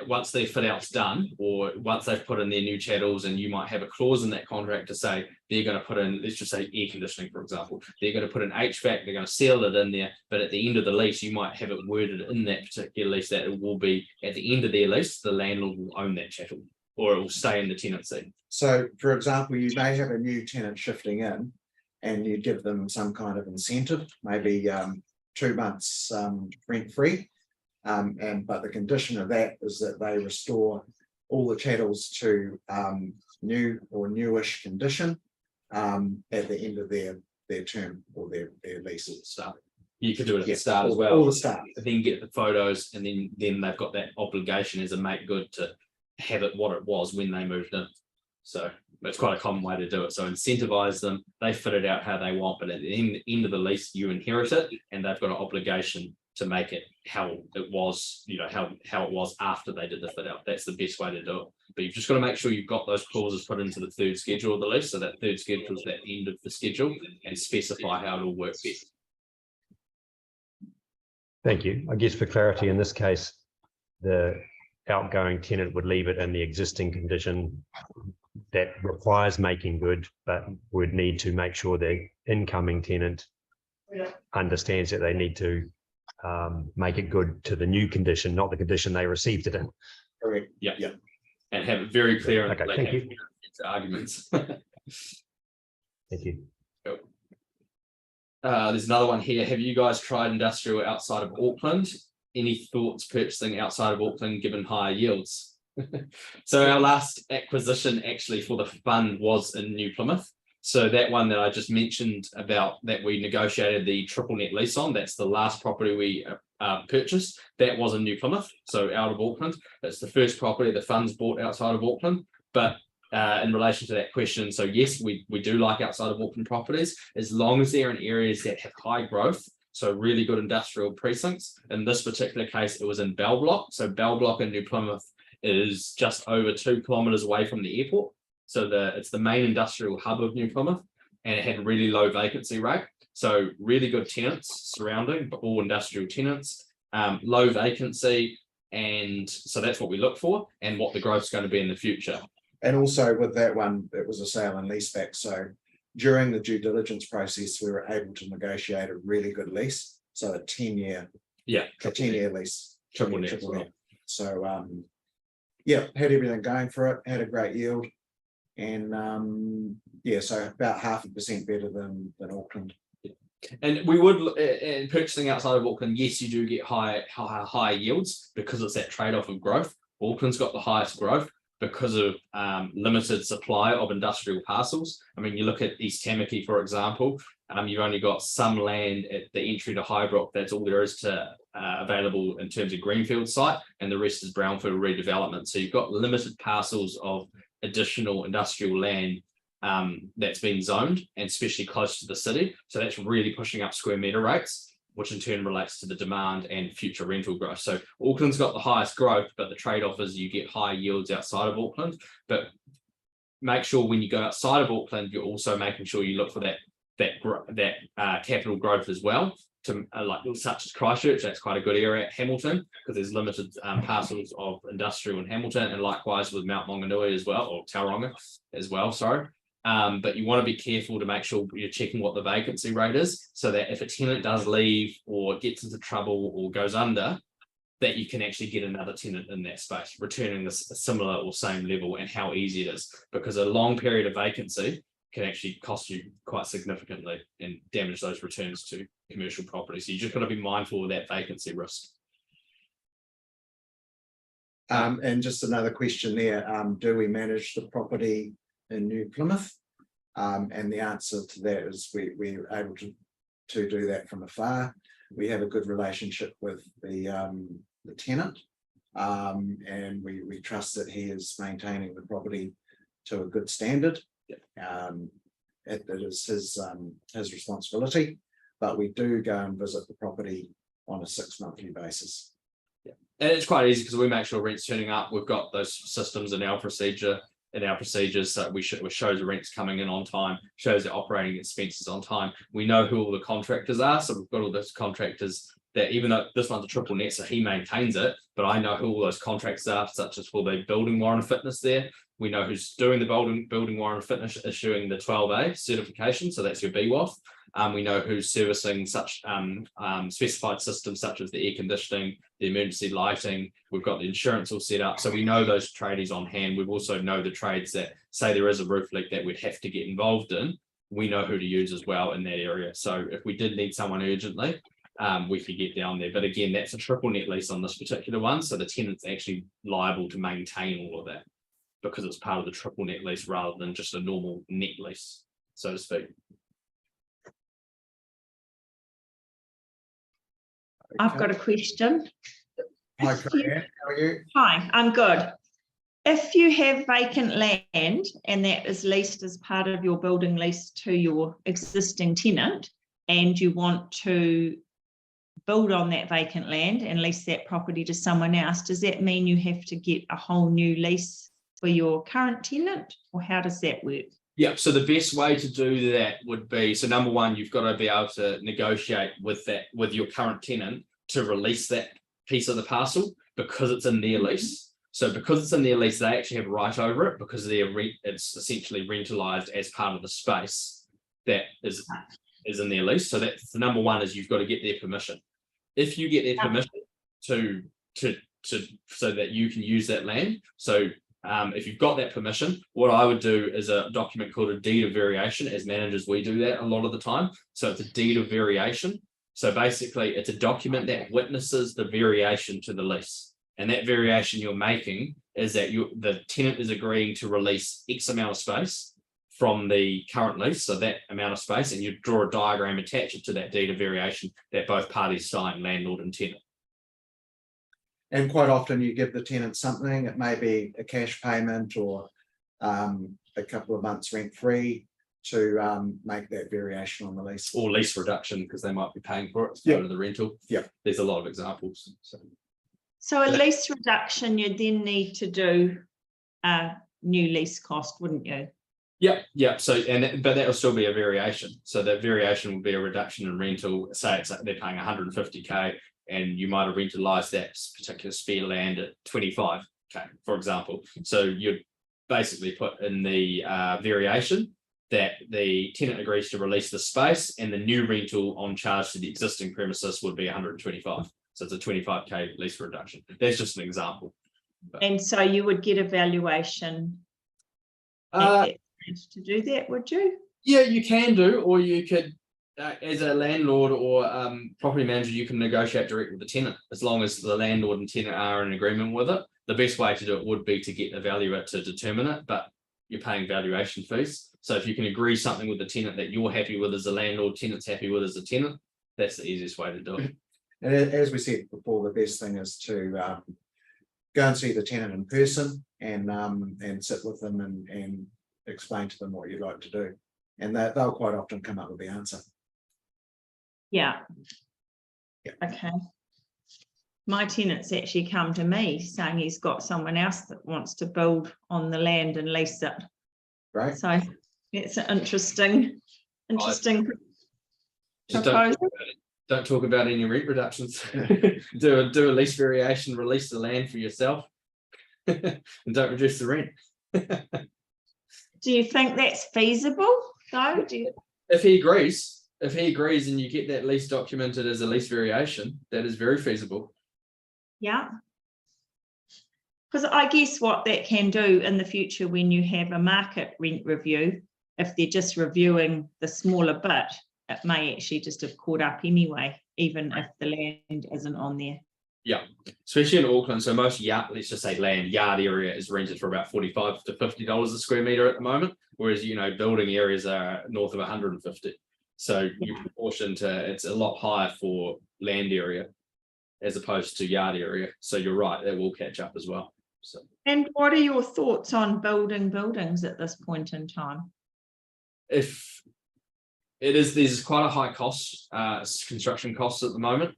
B: once their fit out's done, or once they've put in their new chattels, and you might have a clause in that contract to say they're going to put in, let's just say air conditioning, for example, they're going to put in HVAC, they're going to seal it in there, but at the end of the lease, you might have it worded in that particular lease that it will be at the end of their lease, the landlord will own that chattel, or it will stay in the tenancy.
A: So, for example, you may have a new tenant shifting in and you give them some kind of incentive, maybe 2 months rent-free. But the condition of that is that they restore all the chattels to new or newish condition at the end of their term or their lease at the start.
B: You could do it at the start as well.
A: All the start.
B: Then get the photos, and then they've got that obligation as a make good to have it what it was when they moved in. So it's quite a common way to do it. So incentivize them, they fit it out how they want, but at the end of the lease, you inherit it, and they've got an obligation to make it how it was, how it was after they did the fit out. That's the best way to do it. But you've just got to make sure you've got those clauses put into the third schedule of the lease. So that third schedule is that end of the schedule, and specify how it all works.
D: Thank you. I guess for clarity, in this case, the outgoing tenant would leave it in the existing condition that requires making good, but would need to make sure the incoming tenant understands that they need to make it good to the new condition, not the condition they received it in.
A: Correct.
B: Yeah. And have it very clear.
D: Okay, thank you.
B: Arguments.
D: Thank you.
B: Cool. There's another one here. Have you guys tried industrial outside of Auckland? Any thoughts purchasing outside of Auckland given higher yields? So our last acquisition actually for the fund was in New Plymouth. So that one that I just mentioned about that we negotiated the triple net lease on, that's the last property we purchased. That was in New Plymouth, so out of Auckland. That's the first property the funds bought outside of Auckland. But in relation to that question, so yes, we do like outside of Auckland properties, as long as they're in areas that have high growth. So really good industrial precincts. In this particular case, it was in Bell Block. So Bell Block in New Plymouth is just over 2 kilometers away from the airport. So it's the main industrial hub of New Plymouth, and it had really low vacancy rate. So really good tenants surrounding, but all industrial tenants, low vacancy. And so that's what we look for and what the growth is going to be in the future.
A: And also with that one, it was a sale and lease back. So during the due diligence process, we were able to negotiate a really good lease. So a 10-year lease.
B: Triple net.
A: So had everything going for it, had a great yield. And so about 0.5% better than Auckland.
B: And we would, in purchasing outside of Auckland, yes, you do get high yields because it's that trade-off of growth. Auckland's got the highest growth because of limited supply of industrial parcels. I mean, you look at East Tamaki, for example, you've only got some land at the entry to Highbrook. That's all there is to available in terms of greenfield site, and the rest is brownfield redevelopment. So you've got limited parcels of additional industrial land that's been zoned, and especially close to the city. So that's really pushing up square meter rates, which in turn relates to the demand and future rental growth. So Auckland's got the highest growth, but the trade-off is you get higher yields outside of Auckland. But make sure when you go outside of Auckland, you're also making sure you look for that capital growth as well. To like such as Christchurch, that's quite a good area at Hamilton, because there's limited parcels of industrial in Hamilton, and likewise with Mount Maunganui as well, or Tauranga as well, sorry. But you want to be careful to make sure you're checking what the vacancy rate is, so that if a tenant does leave or gets into trouble or goes under, that you can actually get another tenant in that space, returning this a similar or same level, and how easy it is, because a long period of vacancy can actually cost you quite significantly and damage those returns to commercial property. So you just got to be mindful of that vacancy risk.
A: And just another question there, do we manage the property in New Plymouth? And the answer to that is we're able to do that from afar. We have a good relationship with the tenant, and we trust that he is maintaining the property to a good standard. It is his responsibility, but we do go and visit the property on a 6 monthly basis.
B: And it's quite easy because we make sure rent's turning up. We've got those systems in our procedures, so which shows the rent's coming in on time, shows the operating expenses on time. We know who all the contractors are, so we've got all those contractors that, even though this one's a triple net, so he maintains it, but I know who all those contracts are, such as for the building warrant of fitness there. We know who's doing the building warrant of fitness, issuing the 12A certification, so that's your BWAF. We know who's servicing such specified systems such as the air conditioning, the emergency lighting. We've got the insurance all set up, so we know those tradies on hand. We've also know the trades that say there is a roof leak that we'd have to get involved in. We know who to use as well in that area. So if we did need someone urgently, we could get down there. But again, that's a triple net lease on this particular one, so the tenant's actually liable to maintain all of that, because it's part of the triple net lease rather than just a normal net lease, so to speak.
C: I've got a question.
A: Hi, Claire, how are you?
C: Hi, I'm good. If you have vacant land and that is leased as part of your building lease to your existing tenant, and you want to build on that vacant land and lease that property to someone else, does that mean you have to get a whole new lease for your current tenant, or how does that work?
B: Yeah, so the best way to do that would be, so number one, you've got to be able to negotiate with your current tenant to release that piece of the parcel, because it's in their lease. So because it's in their lease, they actually have a right over it, because it's essentially rentalized as part of the space that is in their lease. So that's the number one, is you've got to get their permission. If you get their permission so that you can use that land. So if you've got that permission, what I would do is a document called a deed of variation. As managers, we do that a lot of the time. So it's a deed of variation. So basically, it's a document that witnesses the variation to the lease. And that variation you're making is that the tenant is agreeing to release X amount of space from the current lease, so that amount of space, and you draw a diagram, attach it to that deed of variation that both parties sign, landlord and tenant.
A: And quite often you give the tenant something. It may be a cash payment or a couple of months rent free to make that variation on the lease.
B: Or lease reduction, because they might be paying for it as part of the rental.
A: Yeah.
B: There's a lot of examples.
C: So a lease reduction, you then need to do a new lease cost, wouldn't you?
B: Yeah. So, but that will still be a variation. So that variation will be a reduction in rental. Say they're paying 150K, and you might have rentalized that particular spare land at 25K, for example. So you'd basically put in the variation that the tenant agrees to release the space, and the new rental on charge to the existing premises would be 125. So it's a 25K lease reduction. That's just an example.
C: And so you would get a valuation to do that, would you?
B: Yeah, you can do, or you could, as a landlord or property manager, you can negotiate direct with the tenant, as long as the landlord and tenant are in agreement with it. The best way to do it would be to get a valuer to determine it, but you're paying valuation fees. So if you can agree something with the tenant that you're happy with as a landlord, tenant's happy with as a tenant, that's the easiest way to do it.
A: And as we said before, the best thing is to go and see the tenant in person and sit with them and explain to them what you'd like to do. And they'll quite often come up with the answer.
C: Yeah.
A: Yeah.
C: Okay. My tenant's actually come to me saying he's got someone else that wants to build on the land and lease it.
A: Right?
C: So it's an interesting
B: Just
C: proposal.
B: don't talk about any rent reductions. do a lease variation, release the land for yourself, and don't reduce the rent.
C: Do you think that's feasible though?
B: If he agrees and you get that lease documented as a lease variation, that is very feasible.
C: Yeah. Because I guess what that can do in the future when you have a market rent review, if they're just reviewing the smaller bit, it may actually just have caught up anyway, even if the land isn't on there.
B: Yeah, especially in Auckland. So most let's just say land yard area is rented for about $45 to $50 a square meter at the moment, whereas building areas are north of 150. So you proportion to it's a lot higher for land area as opposed to yard area. So you're right, that will catch up as well. So. And
C: what are your thoughts on building buildings at this point in time?
B: If there's quite a high cost, construction costs at the moment.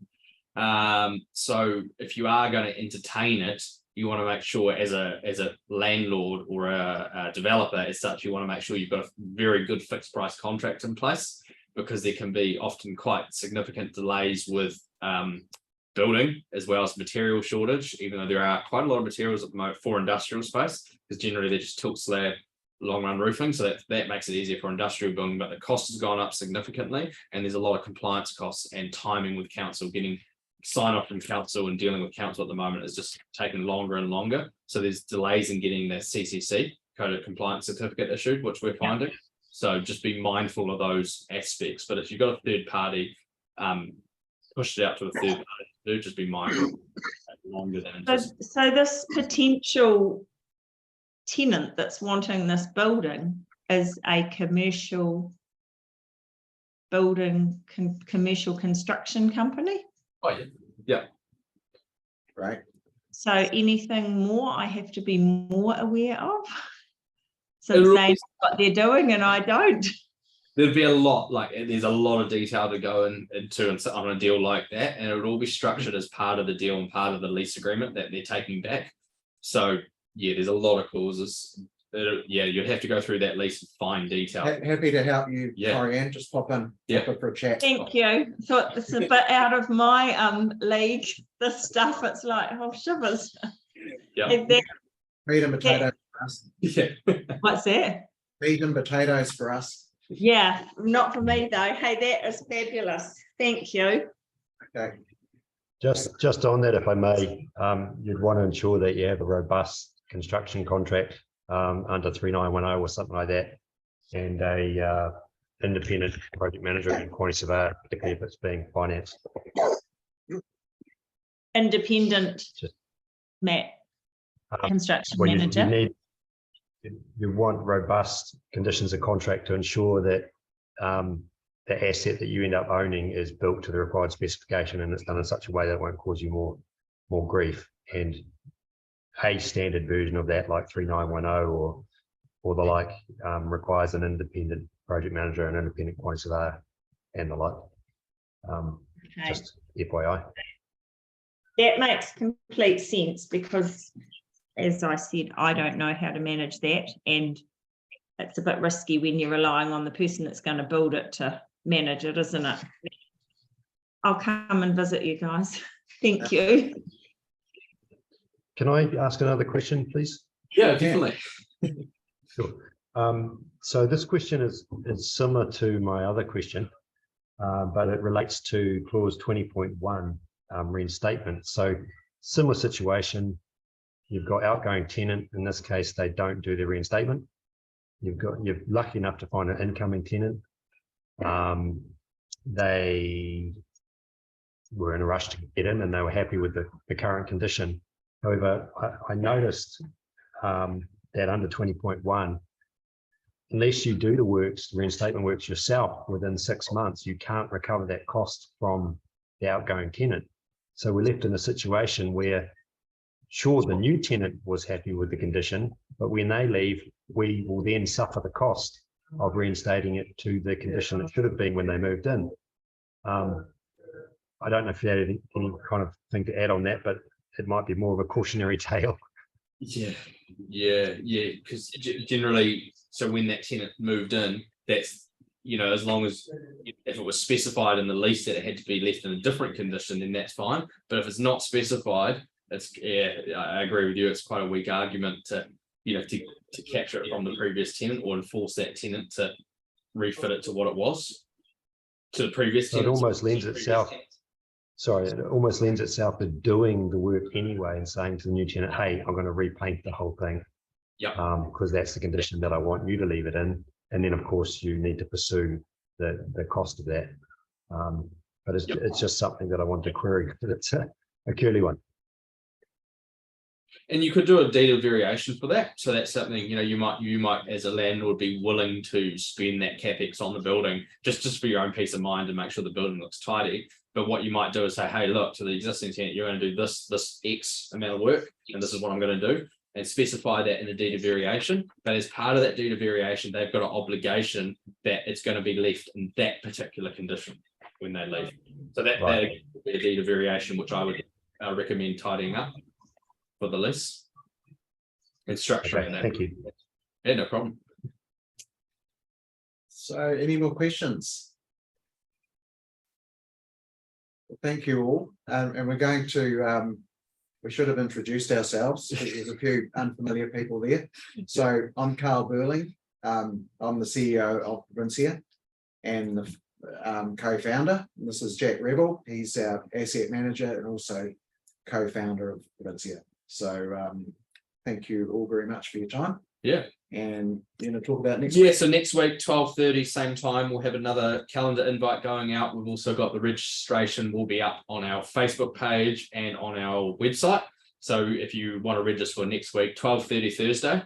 B: So if you are going to entertain it, you want to make sure as a landlord or a developer as such, you want to make sure you've got a very good fixed price contract in place, because there can be often quite significant delays with building as well as material shortage, even though there are quite a lot of materials at the moment for industrial space, because generally they're just tilt slab long run roofing, so that makes it easier for industrial building, but the cost has gone up significantly, and there's a lot of compliance costs and timing with council. Getting sign off from council and dealing with council at the moment is just taking longer and longer, so there's delays in getting the CCC, code of compliance certificate, issued, which we're finding. So just be mindful of those aspects. But if you've got a third party, push it out to a third party, do just be mindful longer than
C: so this potential tenant that's wanting this building is a commercial building commercial construction company.
B: Oh yeah.
A: Right.
C: So anything more I have to be more aware of, since they know what they're doing and I don't.
B: There'd be a lot, there's a lot of detail to go into on a deal like that, and it would all be structured as part of the deal and part of the lease agreement that they're taking back. So yeah, there's a lot of clauses. You'd have to go through that lease in fine detail.
A: Happy to help you, Corianne. Just pop in for a chat.
C: Thank you. Thought it's a bit out of my league. This stuff, it's like shivers.
B: Yeah.
A: Meat and potatoes for us.
B: Yeah.
C: What's that?
A: Meat and potatoes for us.
C: Yeah, not for me though. Hey, that is fabulous. Thank you.
A: Okay.
D: Just on that, if I may, you'd want to ensure that you have a robust construction contract under 3910 or something like that, and a independent project manager and quantity surveyor, particularly if it's being financed.
C: Independent construction manager.
D: You want robust conditions of contract to ensure that the asset that you end up owning is built to the required specification, and it's done in such a way that it won't cause you more grief. And a standard version of that, like 3910 or the like, requires an independent project manager, an independent quantity surveyor, and the like. Just FYI.
C: That makes complete sense, because as I said, I don't know how to manage that, and it's a bit risky when you're relying on the person that's going to build it to manage it, isn't it? I'll come and visit you guys. Thank you.
D: Can I ask another question, please?
B: Yeah, definitely.
D: Sure. So this question is similar to my other question, but it relates to clause 20.1 reinstatement. So similar situation. You've got outgoing tenant. In this case, they don't do the reinstatement. You're lucky enough to find an incoming tenant. They were in a rush to get in, and they were happy with the current condition. However, I noticed that under 20.1, unless you do the reinstatement works yourself within 6 months, you can't recover that cost from the outgoing tenant. So we're left in a situation where, sure, the new tenant was happy with the condition, but when they leave, we will then suffer the cost of reinstating it to the condition it should have been when they moved in. I don't know if you had any kind of thing to add on that, but it might be more of a cautionary tale.
B: Yeah. Because generally, so when that tenant moved in, that's, as long as if it was specified in the lease that it had to be left in a different condition, then that's fine. But if it's not specified, I agree with you. It's quite a weak argument to capture it from the previous tenant or enforce that tenant to refit it to what it was to the previous tenant.
D: It almost lends itself. Sorry, it almost lends itself to doing the work anyway and saying to the new tenant, "Hey, I'm going to repaint the whole thing."
B: Yeah.
D: Because that's the condition that I want you to leave it in, and then of course you need to pursue the cost of that. But it's just something that I want to query because it's a curly one.
B: And you could do a deed of variation for that. So that's something, you might as a landlord be willing to spend that capex on the building just for your own peace of mind and make sure the building looks tidy. But what you might do is say, hey, look, to the existing tenant, you're going to do this X amount of work, and this is what I'm going to do, and specify that in a deed of variation. But as part of that deed of variation, they've got an obligation that it's going to be left in that particular condition when they leave. So that would be a deed of variation, which I would recommend tidying up for the lease and structuring that.
D: Thank you.
B: Yeah, no problem.
A: So any more questions? Well, thank you all. And we're going to, we should have introduced ourselves. There's a few unfamiliar people there. So I'm Carl Burling. I'm the CEO of Provincia and the co-founder. This is Jack Rebel. He's our asset manager and also co-founder of Provincia. So thank you all very much for your time.
B: Yeah.
A: And you're going to talk about next week?
B: Yeah, so next week, 12:30, same time, we'll have another calendar invite going out. We've also got the registration will be up on our Facebook page and on our website. So if you want to register for next week, 12:30 Thursday,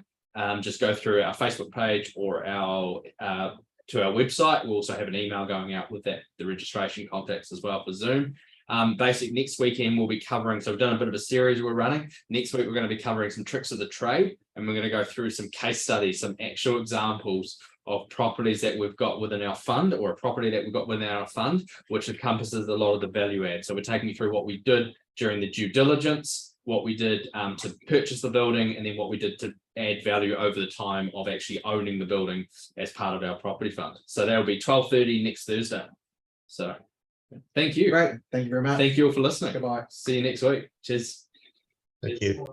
B: just go through our Facebook page or our to our website. We'll also have an email going out with the registration contacts as well for Zoom. Next weekend we'll be covering, so we've done a bit of a series we're running. Next week we're going to be covering some tricks of the trade, and we're going to go through some case studies, some actual examples of properties that we've got within our fund, or a property that we've got within our fund, which encompasses a lot of the value add. So we're taking you through what we did during the due diligence, what we did to purchase the building, and then what we did to add value over the time of actually owning the building as part of our property fund. So that'll be 12:30 next Thursday. So thank you.
A: Great. Thank you very much.
B: Thank you all for listening.
A: Goodbye.
B: See you next week. Cheers.
D: Thank you.